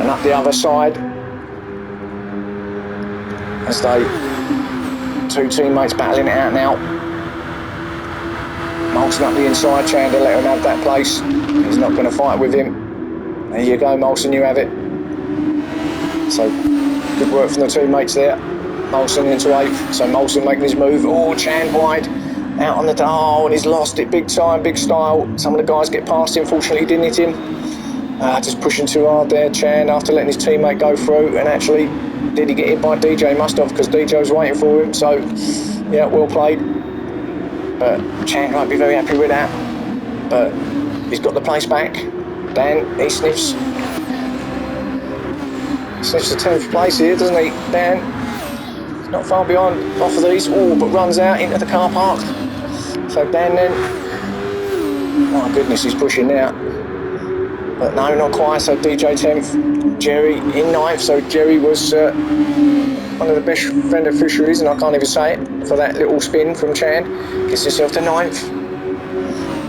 And up the other side, as they, two teammates battling it out now. Molson up the inside, trying to let him have that place. He's not going to fight with him. There you go, Molson, you have it. So, good work from the teammates there. Molson into 8th, so Molson making his move. Oh, Chan wide, out on the and he's lost it big time, big style. Some of the guys get past him, fortunately he didn't hit him. Just pushing too hard there, Chan, after letting his teammate go through. And actually, did he get hit by DJ? Must have, because DJ was waiting for him. So, yeah, well played. But Chan won't be very happy with that. But he's got the place back. Dan, he sniffs the 10th place here, doesn't he? Dan, he's not far behind off of these. Oh, but runs out into the car park. So Dan then, oh goodness, he's pushing now. But no, not quite. So DJ 10th, Jerry in 9th. So Jerry was one of the best beneficiaries, and I can't even say it, for that little spin from Chan. Gets himself to 9th.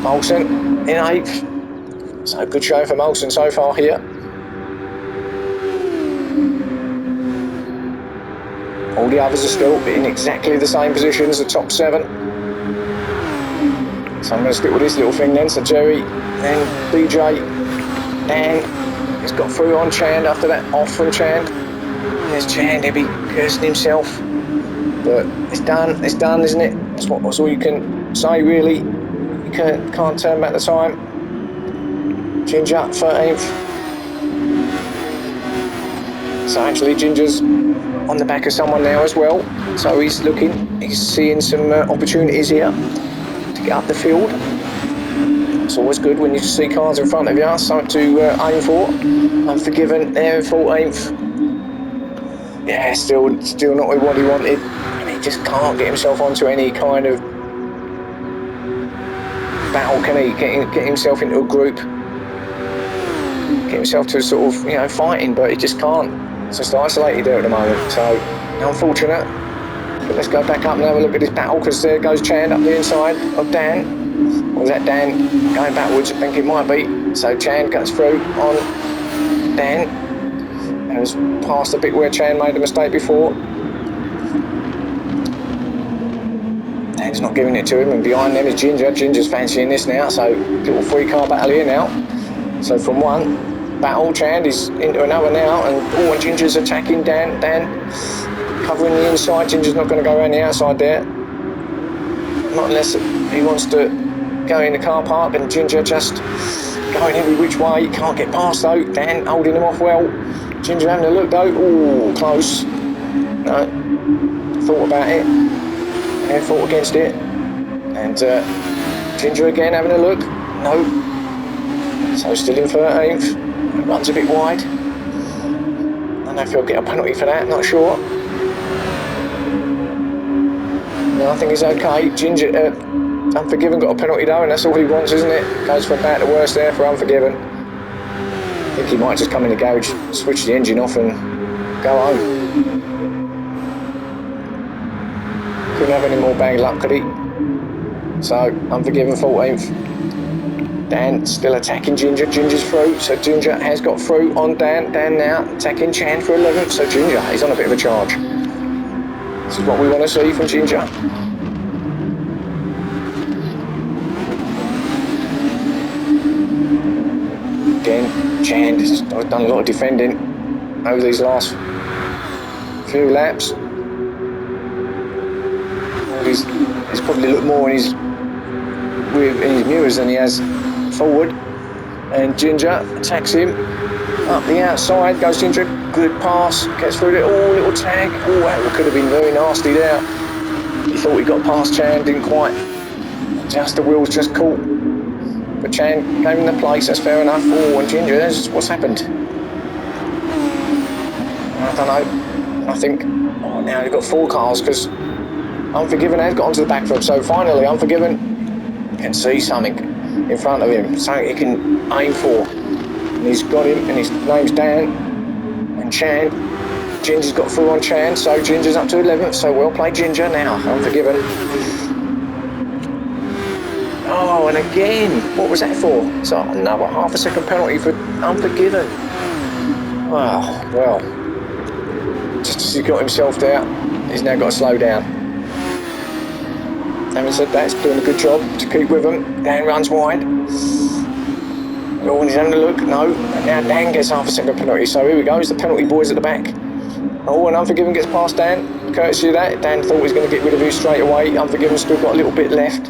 Molson in 8th. So good show for Molson so far here. All the others are still in exactly the same positions, the top 7. So I'm going to stick with this little thing then. So Jerry, then DJ, Dan, he's got through on Chan after that off from Chan. There's Chan, he'll be cursing himself. But it's done, isn't it? That's all you can say, really. You can't turn back the time. Ginger, 13th. So actually Ginger's on the back of someone now as well. So he's seeing some opportunities here to get up the field. It's always good when you see cars in front of you, something to aim for. Unforgiven there in 14th. Yeah, still not what he wanted. And he just can't get himself onto any kind of battle, can he? Get himself into a group. Get himself to sort of, fighting, but he just can't. It's just isolated there at the moment. So, unfortunate. But let's go back up and have a look at this battle, because there goes Chan up the inside of Dan. Or is that Dan going backwards? I think it might be. So Chan goes through on Dan. And has passed the bit where Chan made a mistake before. Dan's not giving it to him, and behind them is Ginger. Ginger's fancying this now, so little 3-car battle here now. So from one battle, Chan is into another now, and Ginger's attacking Dan. Dan covering the inside. Ginger's not going to go around the outside there. Not unless he wants to go in the car park, and Ginger just going every which way. He can't get past though. Dan holding him off well. Ginger having a look though. Oh, close. No, thought about it. And fought against it. And Ginger again having a look. No. So still in 13th. Runs a bit wide. I don't know if he'll get a penalty for that. Not sure. No, I think he's okay. Ginger, Unforgiven got a penalty though, and that's all he wants, isn't it? Goes from bad to worse there for Unforgiven. I think he might just come in the garage, switch the engine off and go home. Couldn't have any more bad luck, could he? So, Unforgiven 14th. Dan still attacking Ginger. Ginger's through, so Ginger has got through on Dan. Dan now attacking Chan for 11th. So Ginger, he's on a bit of a charge. This is what we want to see from Ginger. Again, Chan has done a lot of defending over these last few laps. He's probably looked more in his mirrors than he has forward. And Ginger attacks him up the outside. Goes Ginger, good pass, gets through it. Oh, little tag. Oh, that could have been very nasty there. He thought he got past Chan, didn't quite. Just the wheels just caught. But Chan gave him the place, that's fair enough. Oh, and Ginger, what's happened? I don't know. I think, now you've got 4 cars, because Unforgiven has got onto the back foot. So finally, Unforgiven can see something in front of him, something he can aim for. And he's got him, and his name's Dan. And Chan, Ginger's got through on Chan, so Ginger's up to 11th. So well played, Ginger. Now, Unforgiven. Oh, and again, what was that for? So another half a second penalty for Unforgiven. Oh, well, just as he got himself there, he's now got to slow down. Having said that, he's doing a good job to keep with him. Dan runs wide. He's having a look. No. And now Dan gets half a second penalty. So here we go. It's the penalty boys at the back. Oh, and Unforgiven gets past Dan. Courtesy of that. Dan thought he was going to get rid of him straight away. Unforgiven still got a little bit left.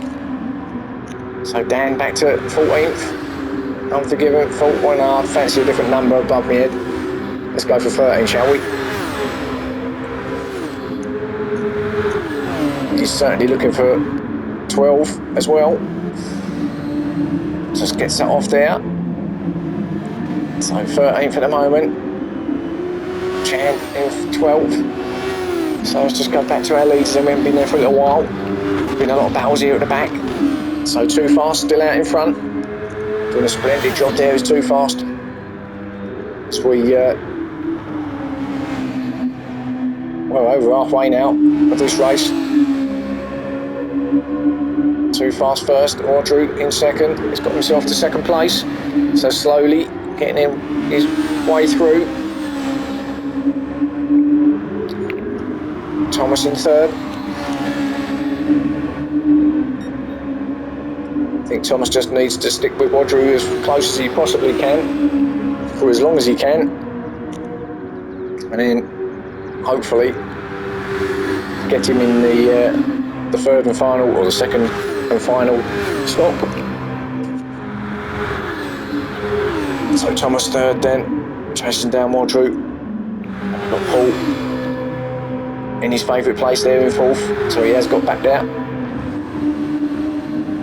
So Dan back to 14th. Unforgiven, thought, well, no, I'd fancy a different number above my head. Let's go for 13, shall we? He's certainly looking for 12 as well. Just gets that off there. So 13th at the moment. Chan in 12th. So let's just go back to our leaders, and we haven't been there for a little while. Been a lot of battles here at the back. So Too Fast still out in front. Doing a splendid job there, is Too Fast. As we well over halfway now of this race. Too Fast first, Audrey in second. He's got himself to second place. So slowly getting his way through. Thomas in third. I think Thomas just needs to stick with Audrey as close as he possibly can, for as long as he can. And then hopefully get him in the third and final, or the second and final stop. So Thomas third then, chasing down Audrey. We've got Paul in his favourite place there in fourth, so he has got back there.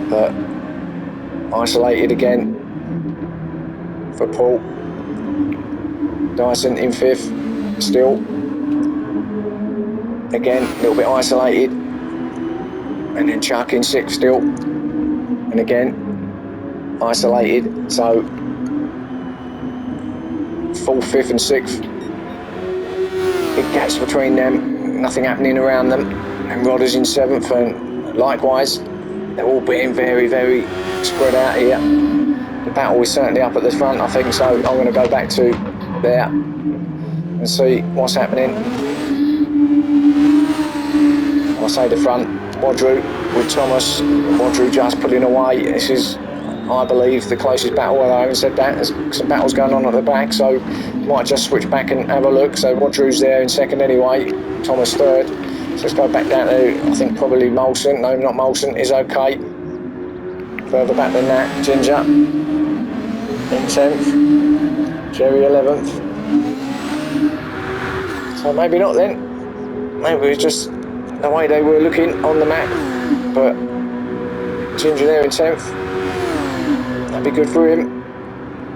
But isolated again for Paul. Dyson in fifth still. Again, a little bit isolated. And then Chuck in sixth still. And again, isolated. So, fourth, fifth and sixth. Big gaps between them. Nothing happening around them. And Rodder's in seventh, and likewise, they're all being very, very spread out here. The battle is certainly up at the front, I think, so I'm going to go back to there and see what's happening. I'll say the front, Wadru with Thomas. Wadru just pulling away. This is, I believe, the closest battle. Although I haven't said that, there's some battles going on at the back, so might just switch back and have a look. So Wadru's there in second anyway, Thomas third. So let's go back down to, I think, probably Molson. No, not Molson, is okay. Further back than that, Ginger in 10th, Jerry 11th. So maybe not then. Maybe it's just the way they were looking on the map. But Ginger there in 10th. That'd be good for him.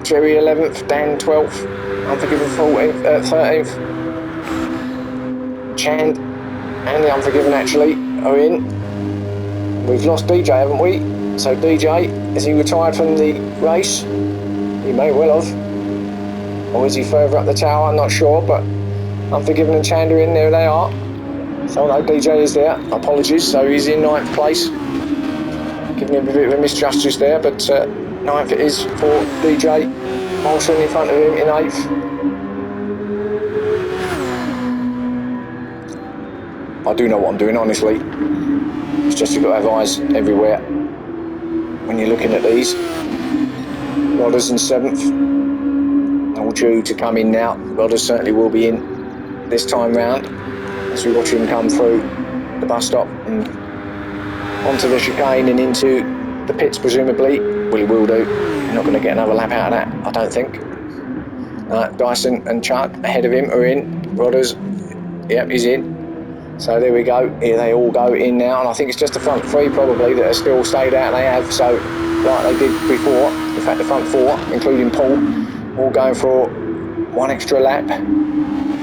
Jerry 11th, Dan 12th, Unforgiven 13th. Chand and the Unforgiven actually are in. We've lost DJ, haven't we? So DJ, is he retired from the race? He may well have. Or is he further up the tower? I'm not sure, but Unforgiven and Chand are in, there they are. So no, DJ is there, apologies, so he's in 9th place. Giving him a bit of a misjustice there, but 9th it is for DJ. Molson in front of him in 8th. I do know what I'm doing, honestly. It's just you've got to have eyes everywhere when you're looking at these. Rodders in 7th. All due to come in now. Rodders certainly will be in this time round as we watch him come through the bus stop and onto the chicane and into the pits, presumably. Well, he will do. You're not going to get another lap out of that, I don't think. Dyson and Chuck ahead of him are in. Rodders, yep, he's in. So there we go. Here they all go in now, and I think it's just the front three probably that are still stayed out. They have, so like they did before. In fact, the front four, including Paul, all going for one extra lap.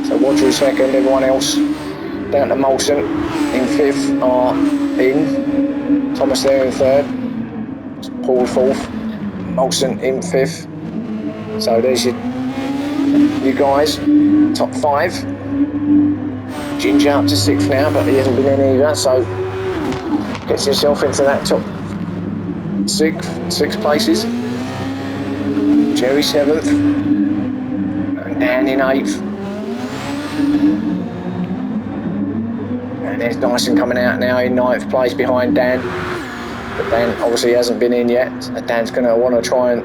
So Wadru second, everyone else down to Molson in 5th are in. Thomas there in 3rd. Paul 4th. Molson in 5th. So there's you guys, top 5. Ginger up to 6th now, but he hasn't been in either, so gets himself into that top 6 places. Jerry 7th, and Dan in 8th. And there's Dyson coming out now in 9th place behind Dan. But Dan obviously hasn't been in yet. So Dan's going to want to try and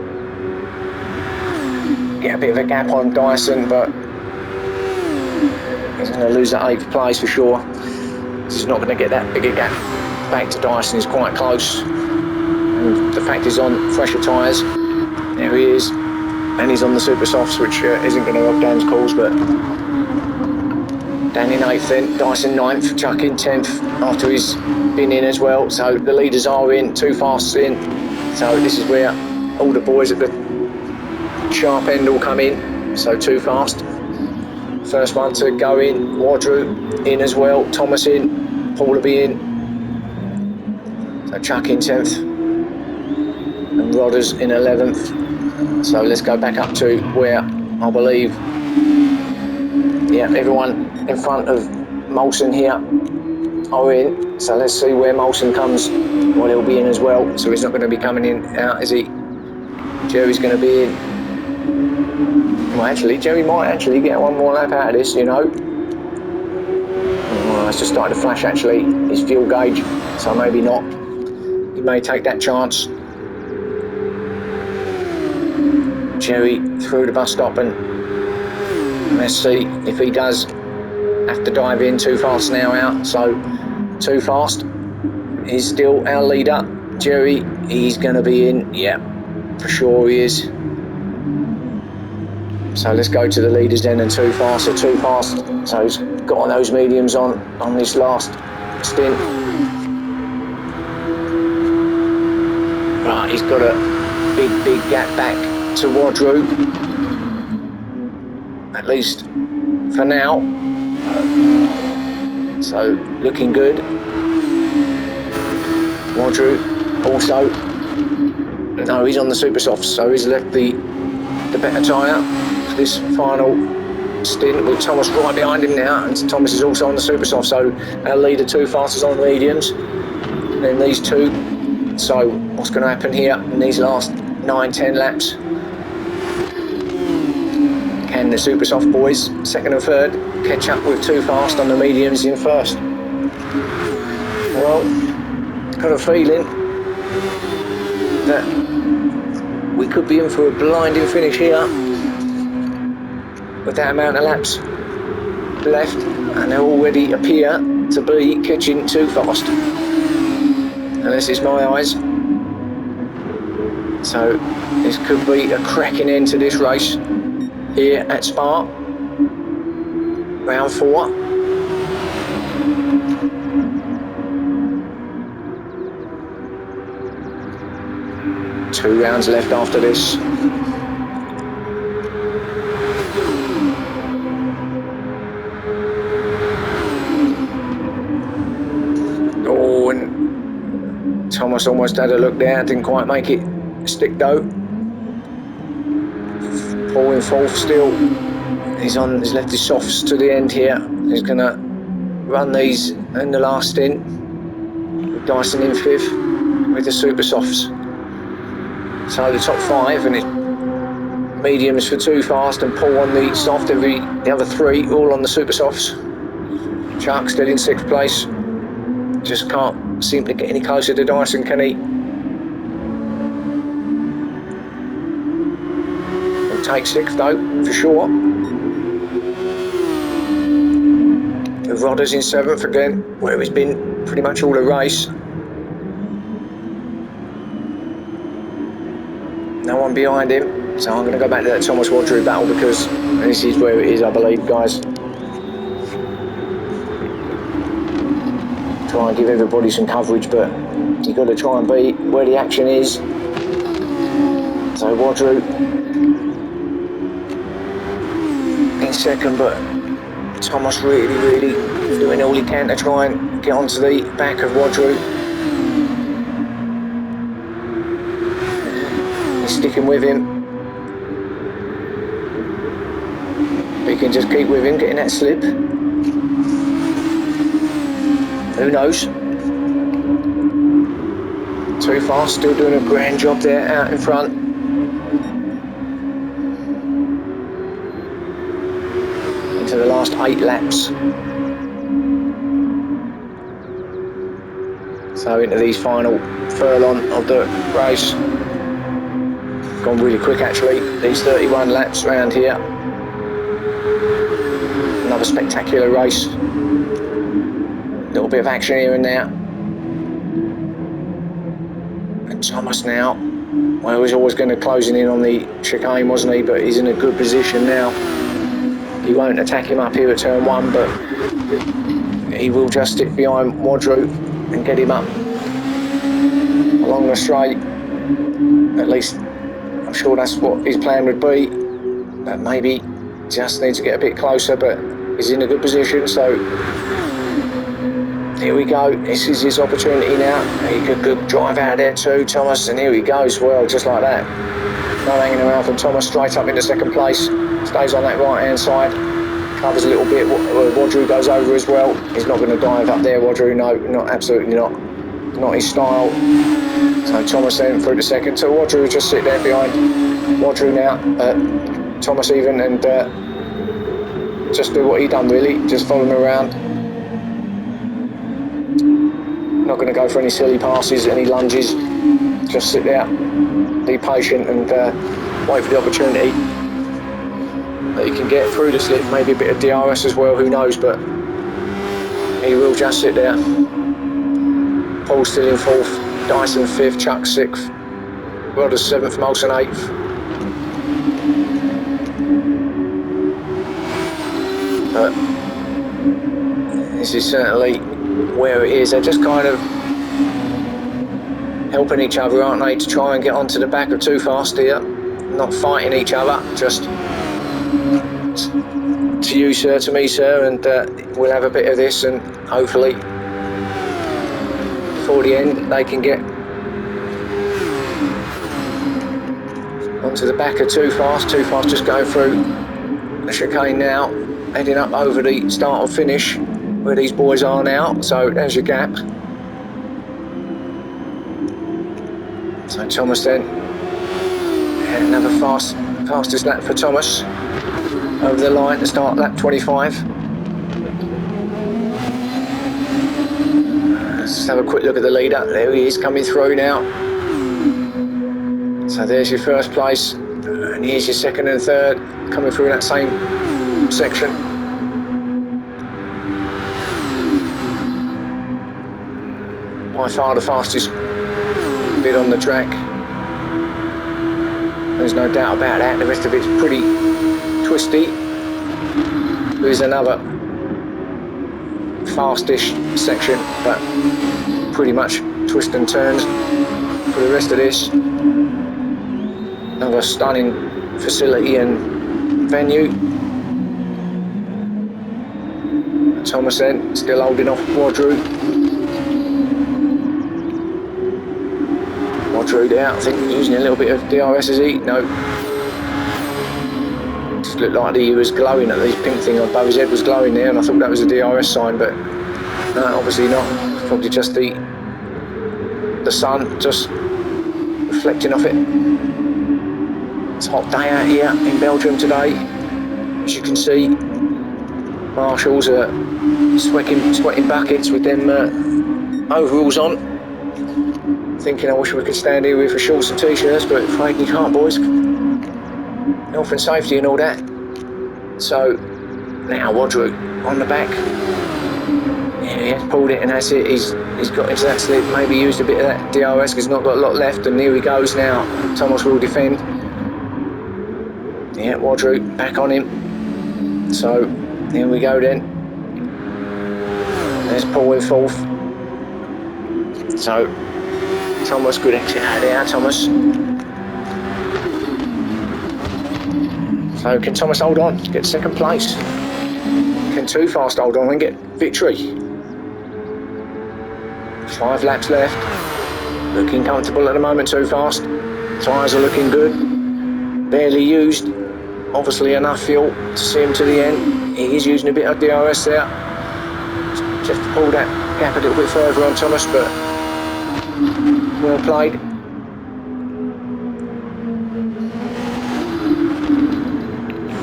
get a bit of a gap on Dyson, but he's going to lose that 8th place for sure. He's not going to get that big a gap back to Dyson. He's quite close. And the fact he's on fresher tyres. There he is. And he's on the super softs, which isn't going to help Dan's cause, but Dan in 8th then, Dyson 9th, Chuck in 10th after he's been in as well. So the leaders are in, 2 fasts in. So this is where all the boys at the sharp end all come in. So 2 fast. First one to go in, Wadru in as well, Thomas in, Paul will be in. So Chuck in 10th and Rodders in 11th. So let's go back up to where I believe, yeah, everyone in front of Molson here are in. So let's see where Molson comes. Well, he'll be in as well, so he's not going to be coming in out, is he? Jerry's going to be in. Well, actually, Jerry might actually get one more lap out of this, you know. Well, it's just started to flash, actually, his fuel gauge, so maybe not. He may take that chance. Jerry through the bus stop, and let's see if he does have to dive in. 2 fast now out, so 2 fast is still our leader. Jerry, he's going to be in, yeah, for sure he is. So let's go to the leaders then, and 2 fast, so 2 fast. So he's got on those mediums on this last stint. Right, he's got a big gap back to Wadru, at least for now. So looking good. Wadru also, no, he's on the super softs, so he's left the better tyre for this final stint, with Thomas right behind him now, and Thomas is also on the super soft. So our leader 2 fastest on mediums, and then these 2. So what's going to happen here in these last 9-10 laps? Can the super soft boys, 2nd and 3rd, catch up with 2 fast on the mediums in 1st? Well, got a feeling that we could be in for a blinding finish here with that amount of laps left, and they already appear to be catching 2 fast, unless it's my eyes. So this could be a cracking end to this race here at Spa, round 4. Two rounds left after this. Oh, and Thomas almost had a look there, didn't quite make it stick though. Paul in 4th still. He's left his softs to the end here. He's gonna run these in the last stint. Dyson in 5th with the super softs. So the top 5, and it's mediums for 2 fast, and Paul on the soft. The other 3 all on the super softs. Chuck still in 6th place. Just can't seem to get any closer to Dyson, can he? He'll take 6th though, for sure. The Rodders in 7th again, where he's been pretty much all the race. No one behind him, so I'm going to go back to that Thomas Wadru battle, because this is where it is, I believe, guys. Try and give everybody some coverage, but you've got to try and be where the action is. So Wadru in 2nd, but Thomas really doing all he can to try and get onto the back of Wadru. He's sticking with him. He can just keep with him, getting that slip. Who knows? Too fast, still doing a grand job there out in front. last 8 laps. So into these final furlong of the race. Gone really quick actually, these 31 laps around here. Another spectacular race. A little bit of action here and there. And Thomas now, well, he was always going to closing in on the chicane, wasn't he? But he's in a good position now. He won't attack him up here at turn 1, but he will just stick behind Wadru and get him up along the straight. At least I'm sure that's what his plan would be, but maybe just needs to get a bit closer, but he's in a good position. So here we go, this is his opportunity now. He could good drive out of there too, Thomas, and here he goes. Well, just like that, no hanging around from Thomas, straight up into second place, stays on that right hand side, covers a little bit. Wadru goes over as well. He's not going to dive up there, Wadru, no, not absolutely not his style. So Thomas then through the second. So Wadru just sit there behind Wadru now, Thomas even, and just do what he done really, just follow him around. Not going to go for any silly passes, any lunges, just sit there, be patient and wait for the opportunity that he can get through the slip, maybe a bit of DRS as well, who knows, but he will just sit there. Paul still in 4th, Dyson 5th, Chuck 6th, Rodders 7th, Molson 8th. But this is certainly where it is. They're just kind of helping each other, aren't they, to try and get onto the back of Too Fast here. Not fighting each other, just to you sir, to me sir, and we'll have a bit of this, and hopefully before the end they can get onto the back of Too Fast. Too Fast just going through the chicane now, heading up over the start and finish where these boys are now. So there's your gap. So Thomas then, and another fastest lap for Thomas over the line to start lap 25. Let's have a quick look at the leader. There he is coming through now. So there's your first place, and here's your second and third coming through that same section. By far the fastest bit on the track. There's no doubt about that. The rest of it's pretty twisty. There's another fastish section, but pretty much twist and turns for the rest of this. Another stunning facility and venue. Thomas then still holding off Wadru. Wadru there, I think using a little bit of DRS, is he? No. Just looked like he was glowing, at the pink thing above his head was glowing there, and I thought that was a DRS sign, but no, obviously not. It's probably just the sun just reflecting off it. It's a hot day out here in Belgium today. As you can see, marshals are sweating buckets with them overalls on. Thinking I wish we could stand here with shorts and t-shirts, but afraid you can't, boys. Health and safety and all that. So now Wadru on the back. Yeah, he has pulled it, and that's it. He's got into that slip. Maybe used a bit of that DRS because he's not got a lot left. And here he goes now. Thomas will defend. Yeah, Wadru back on him. So here we go then. There's Paul in 4th. So Thomas, good exit out there, Thomas. So can Thomas hold on, get second place? Can Too Fast hold on and get victory? 5 laps left. Looking comfortable at the moment, Too Fast. Tyres are looking good. Barely used. Obviously enough fuel to see him to the end. He is using a bit of DRS there. Just to pull that gap a little bit further on Thomas, but well played.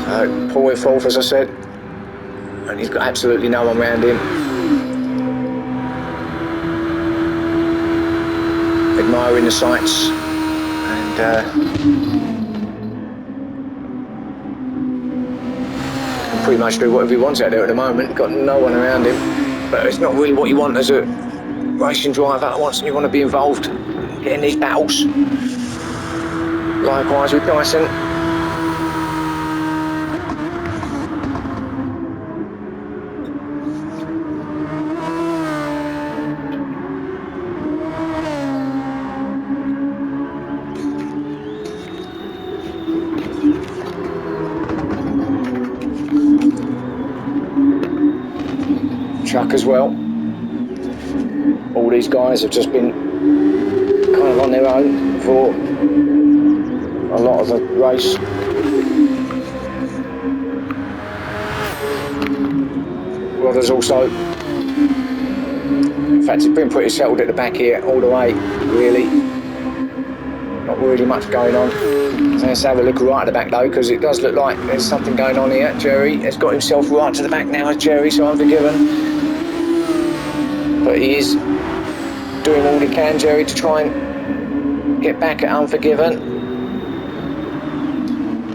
So Paul in 4th, as I said. and he's got absolutely no one around him. Admiring the sights, and can pretty much do whatever he wants out there at the moment. Got no one around him, but it's not really what you want as a racing driver. You want to be involved, get in these battles. Likewise with Dyson. Chuck as well. All these guys have just been kind of on their own for a lot of the race. Rodders also. In fact, it's been pretty settled at the back here all the way, really. Not really much going on. Let's have a look right at the back though, because it does look like there's something going on here. Jerry has got himself right to the back now, Jerry, so Unforgiven. But he is doing all he can, Jerry, to try and get back at Unforgiven.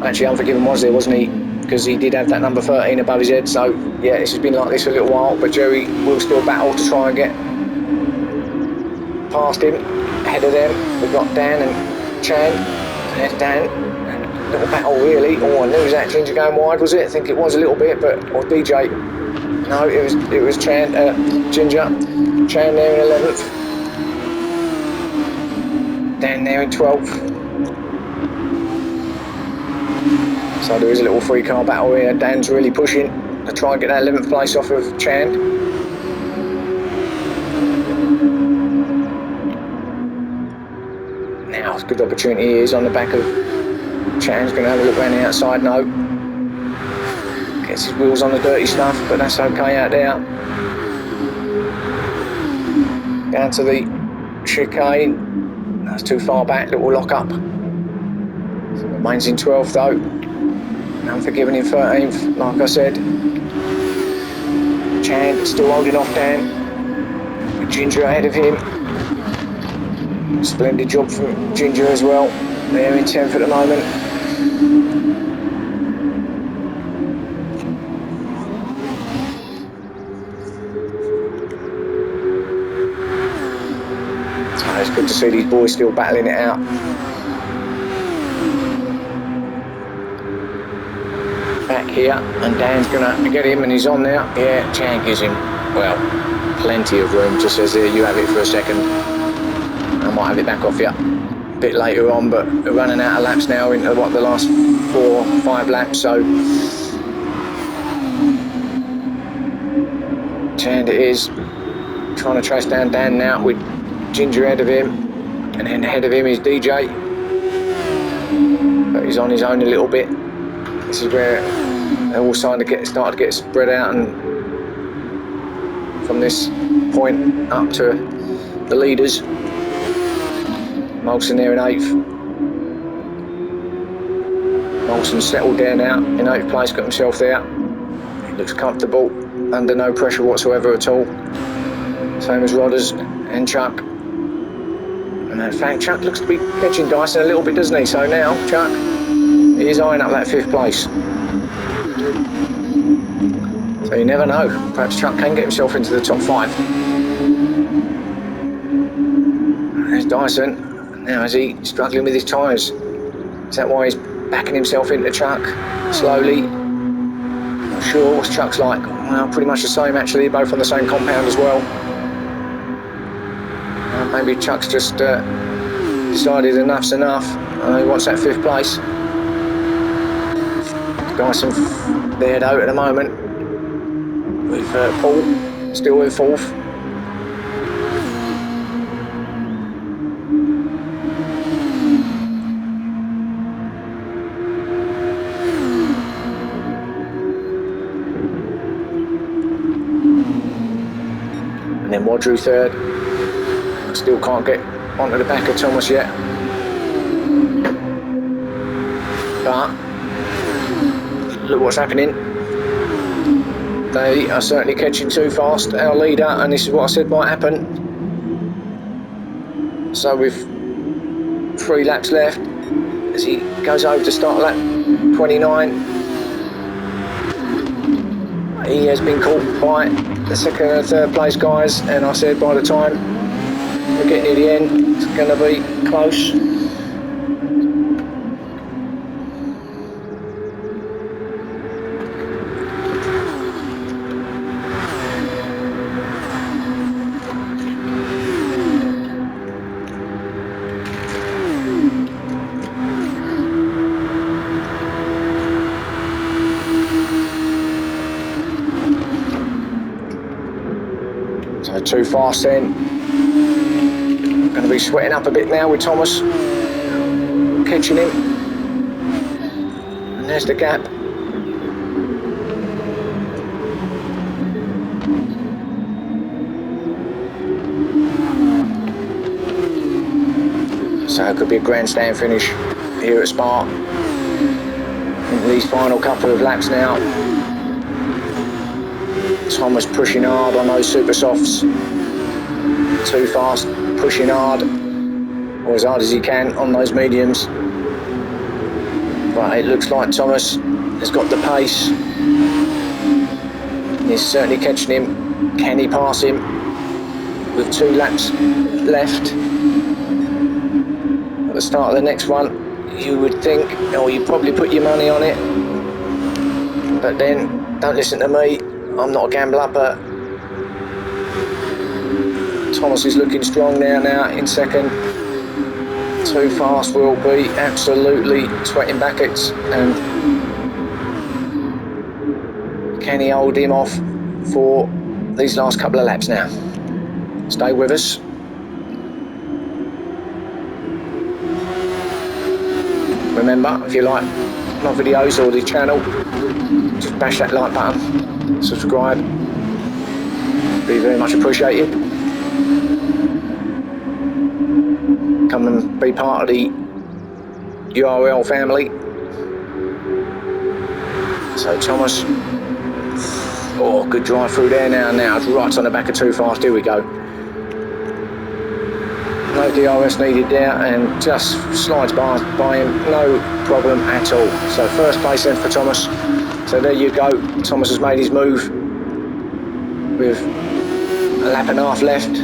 Actually, Unforgiven was there, wasn't he? Because he did have that number 13 above his head. So, yeah, this has been like this for a little while. But Jerry will still battle to try and get past him. Ahead of them, we've got Dan and Chan. There's Dan. And a little battle, really. Oh, I knew it was that Ginger going wide, was it? I think it was a little bit, but... Or DJ. No, it was Chan, Ginger. Chan there in 11th. Dan there in 12th. So there is a little free car battle here. Dan's really pushing to try and get that 11th place off of Chan. Now, it's a good opportunity here. He's on the back of Chan's going to have a look around the outside. No. Gets his wheels on the dirty stuff, but that's okay out there. Down to the chicane. That's too far back, little lock up. So remains in 12th though. Unforgiven in 13th, like I said. Chan still holding off Dan. Ginger ahead of him. Splendid job from Ginger as well. They're in 10th at the moment. So it's good to see these boys still battling it out. Back here, and Dan's gonna get him, and he's on there. Yeah, Chan gives him, well, plenty of room. Just says, there, you have it for a second. I might have it back off you a bit later on, but we're running out of laps now into what, the last 4 or 5 laps, so Chan it is, trying to trace down Dan now with Ginger ahead of him, and then ahead of him is DJ, but he's on his own a little bit. This is where they're all starting to get spread out, and from this point up to the leaders. Molson there in 8th. Molson settled there now in 8th place, got himself there. He looks comfortable, under no pressure whatsoever at all. Same as Rodders and Chuck. And in fact, Chuck looks to be catching Dyson a little bit, doesn't he? So now, Chuck, he is eyeing up that 5th place. So you never know. Perhaps Chuck can get himself into the top 5. There's Dyson. Now is he struggling with his tyres? Is that why he's backing himself into Chuck slowly? Not sure. What's Chuck's like? Well, pretty much the same actually. Both on the same compound as well. Maybe Chuck's just decided enough's enough. He wants that 5th place. Dyson there though at the moment, with Paul still in 4th. And then Wadru 3rd. Still can't get onto the back of Thomas yet. But look what's happening. They are certainly catching too fast, our leader, and this is what I said might happen. So with 3 laps left, as he goes over to start lap 29, he has been caught by the second and third place guys, and I said by the time we're getting near the end, it's going to be close. So too fast then. Going to be sweating up a bit now with Thomas catching him. And there's the gap. So it could be a grandstand finish here at Spa. Into these final couple of laps now. Thomas pushing hard on those super softs. Too fast, pushing hard, or as hard as he can on those mediums. But it looks like Thomas has got the pace. He's certainly catching him. Can he pass him with 2 laps left? At the start of the next one, you would think, or you'd probably put your money on it. But then, don't listen to me. I'm not a gambler, but Thomas is looking strong now in second. Too fast will be absolutely sweating buckets, and can he hold him off for these last couple of laps now? Stay with us. Remember, if you like my videos or the channel, just bash that like button, subscribe, be very much appreciated. Come and be part of the URL family. So Thomas, oh, good drive through there now, it's right on the back of Too Fast, here we go. No DRS needed there, and just slides by him, no problem at all. So first place then for Thomas. So there you go, Thomas has made his move with a lap and a half left.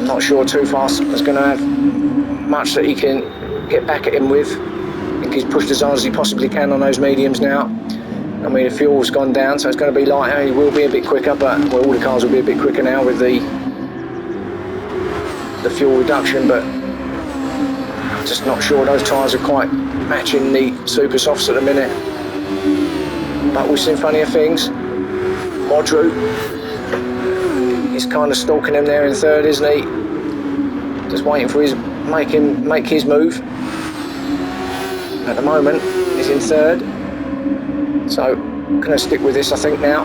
I'm not sure Too Fast is going to have much that he can get back at him with. I think he's pushed as hard as he possibly can on those mediums now. I mean, the fuel's gone down, so it's going to be lighter. He will be a bit quicker, but well, all the cars will be a bit quicker now with the fuel reduction, but I'm just not sure those tyres are quite matching the super softs at the minute. But we've seen funnier things. Modru is kind of stalking him there in third, isn't he? Just waiting for make his move. At the moment, he's in third. So I'm going to stick with this, I think, now.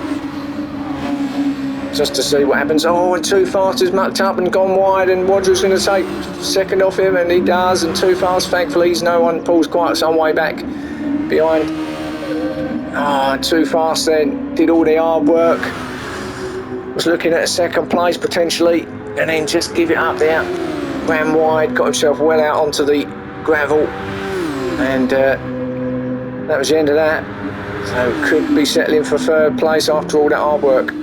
Just to see what happens. Oh, and Too Fast is mucked up and gone wide, and Wadru's going to take second off him, and he does. And Too Fast, thankfully, no one pulls quite some way back behind. Too Fast then did all the hard work. Was looking at a second place potentially, and then just give it up there. Ran wide, got himself well out onto the gravel, and that was the end of that. So could be settling for third place after all that hard work.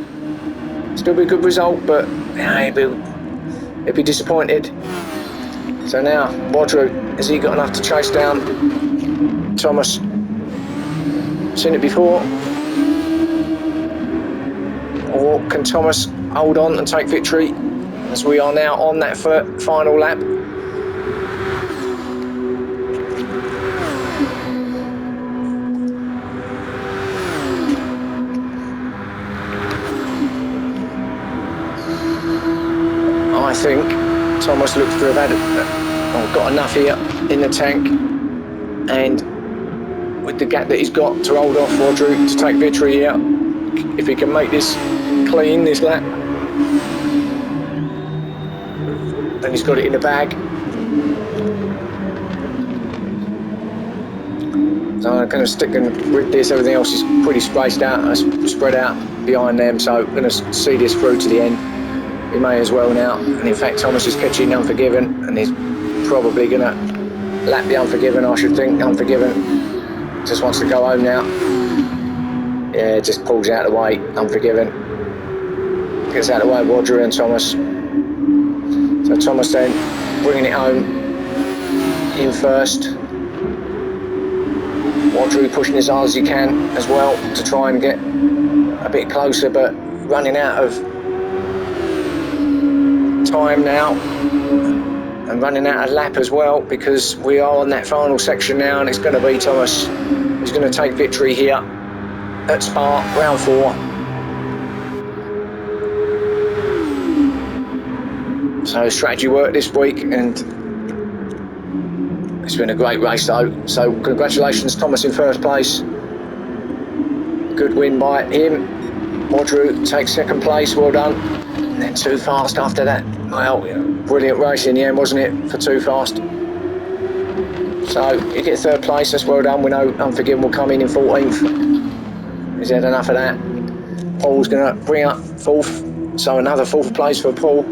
Still be a good result, but he'd be disappointed. So now, Wadru, has he got enough to chase down Thomas? Seen it before. Or can Thomas hold on and take victory, as we are now on that final lap? I think Thomas looks to have got enough here in the tank, and with the gap that he's got to hold off Wadru to take victory here, if he can make this clean, this lap, then he's got it in the bag. So I'm going to stick and rid this. Everything else is pretty spaced out, spread out behind them. So I'm going to see this through to the end. He may as well now. And in fact, Thomas is catching Unforgiven, and he's probably going to lap the Unforgiven, I should think. Unforgiven just wants to go home now. Yeah, just pulls out of the way. Unforgiven gets out of the way of Wadru and Thomas. So Thomas then bringing it home in first. Wadru pushing as hard as he can as well to try and get a bit closer, but running out of time now and running out of lap as well, because we are on that final section now, and it's going to be Thomas who's going to take victory here at Spa, round 4. So strategy work this week, and it's been a great race though. So congratulations, Thomas in first place. Good win by him. Wadru takes second place, well done. And then Too Fast after that. Well, brilliant race in the end, wasn't it, for Too Fast? So you get third place, that's well done. We know Unforgiven will come in 14th. He's had enough of that. Paul's going to bring up 4th, so another 4th place for Paul.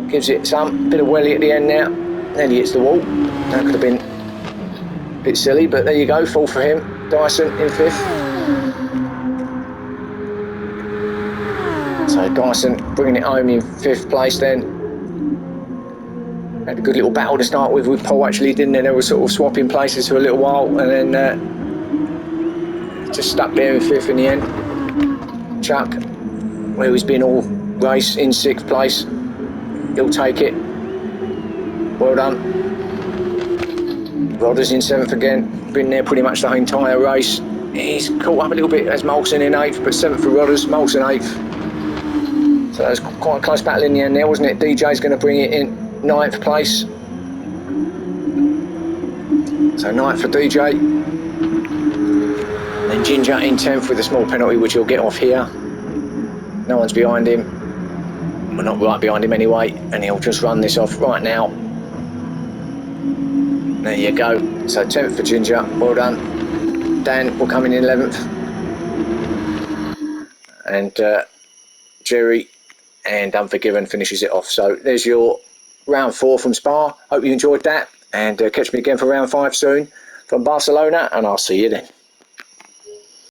Gives it some bit of welly at the end now. Then he hits the wall. That could have been a bit silly, but there you go, 4th for him. Dyson in 5th. So Dyson bringing it home in 5th place then. Had a good little battle to start with Paul, actually, didn't they? They were sort of swapping places for a little while, and then just stuck there in 5th in the end. Chuck, where he's been all race, in 6th place. He'll take it. Well done. Rodders in 7th again. Been there pretty much the entire race. He's caught up a little bit as Molson in 8th, but 7th for Rodders, Molson 8th. So that was quite a close battle in the end there, wasn't it? DJ's going to bring it in 9th place. So 9th for DJ. And then Ginger in 10th with a small penalty, which he'll get off here. No one's behind him. We're not right behind him anyway, and he'll just run this off right now. There you go. So 10th for Ginger, well done. Dan will come in 11th. And Jerry and Unforgiven finishes it off. So there's your round 4 from Spa. Hope you enjoyed that, and catch me again for round 5 soon from Barcelona, and I'll see you then.